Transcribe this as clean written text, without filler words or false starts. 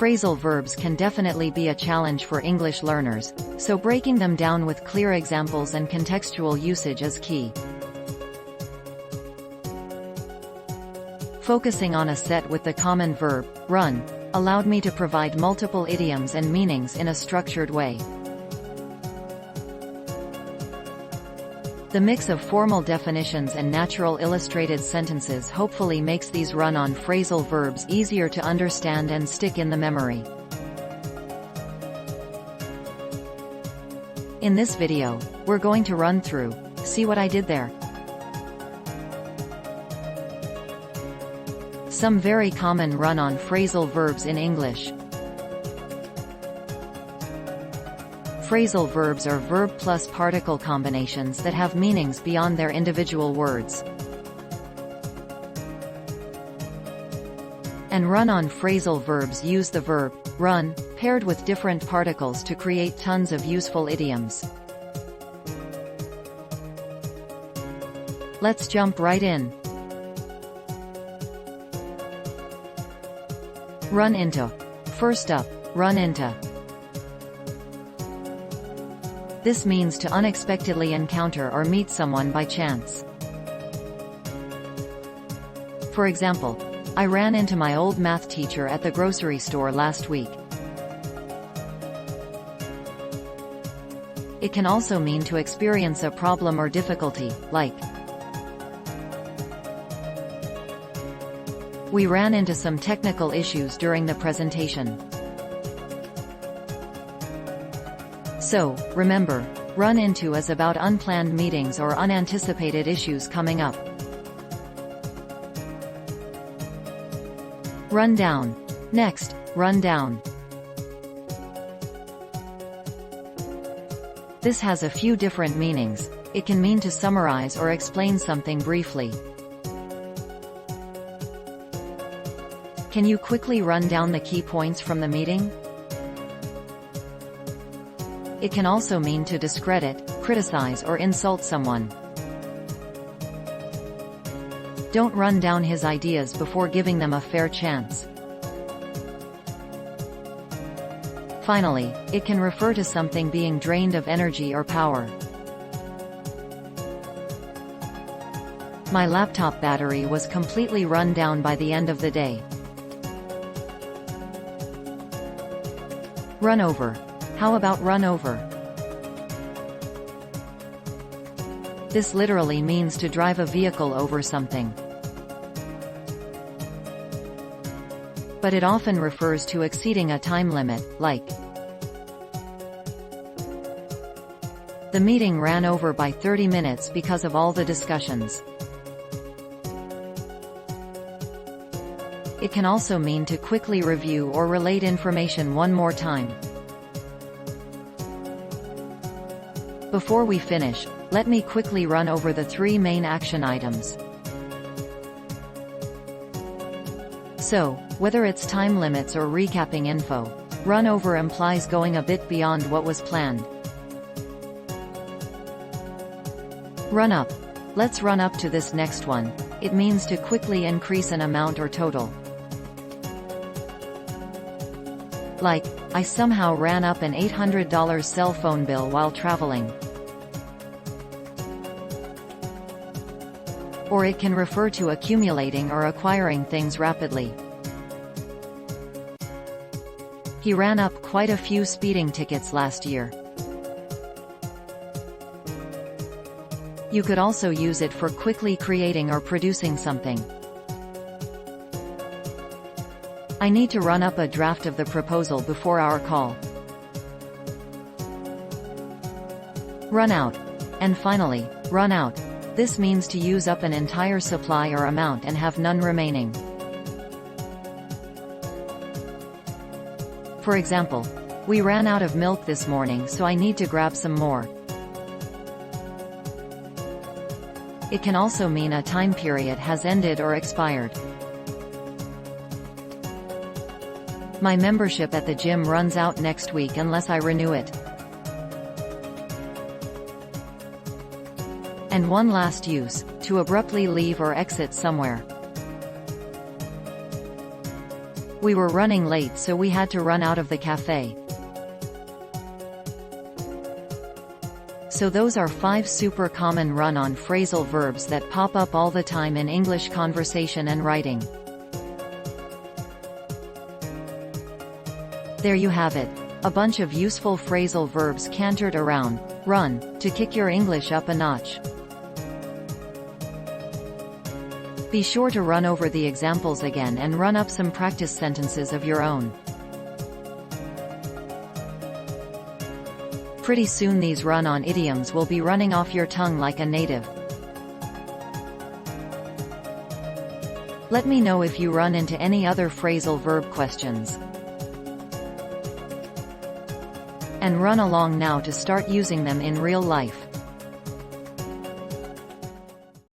Phrasal verbs can definitely be a challenge for English learners, so breaking them down with clear examples and contextual usage is key. Focusing on a set with the common verb, run, allowed me to provide multiple idioms and meanings in a structured way. The mix of formal definitions and natural illustrated sentences hopefully makes these run-on phrasal verbs easier to understand and stick in the memory. In this video, we're going to run through, see what I did there? Some very common run-on phrasal verbs in English. Phrasal verbs are verb plus particle combinations that have meanings beyond their individual words. And run-on phrasal verbs use the verb, run, paired with different particles to create tons of useful idioms. Let's jump right in. Run into. First up, run into. This means to unexpectedly encounter or meet someone by chance. For example, I ran into my old math teacher at the grocery store last week. It can also mean to experience a problem or difficulty, like, we ran into some technical issues during the presentation. So, remember, run into is about unplanned meetings or unanticipated issues coming up. Run down. Next, run down. This has a few different meanings. It can mean to summarize or explain something briefly. Can you quickly run down the key points from the meeting? It can also mean to discredit, criticize or insult someone. Don't run down his ideas before giving them a fair chance. Finally, it can refer to something being drained of energy or power. My laptop battery was completely run down by the end of the day. Run over. How about run over? This literally means to drive a vehicle over something. But it often refers to exceeding a time limit, like, the meeting ran over by 30 minutes because of all the discussions. It can also mean to quickly review or relate information one more time. Before we finish, let me quickly run over the 3 main action items. So, whether it's time limits or recapping info, run over implies going a bit beyond what was planned. Run up. Let's run up to this next one. It means to quickly increase an amount or total. Like, I somehow ran up an $800 cell phone bill while traveling. Or it can refer to accumulating or acquiring things rapidly. He ran up quite a few speeding tickets last year. You could also use it for quickly creating or producing something. I need to run up a draft of the proposal before our call. Run out. And finally, run out. This means to use up an entire supply or amount and have none remaining. For example, we ran out of milk this morning, so I need to grab some more. It can also mean a time period has ended or expired. My membership at the gym runs out next week unless I renew it. And one last use, to abruptly leave or exit somewhere. We were running late, so we had to run out of the cafe. So those are 5 super common run-on phrasal verbs that pop up all the time in English conversation and writing. There you have it. A bunch of useful phrasal verbs cantered around, run, to kick your English up a notch. Be sure to run over the examples again and run up some practice sentences of your own. Pretty soon these run-on idioms will be running off your tongue like a native. Let me know if you run into any other phrasal verb questions. And run along now to start using them in real life.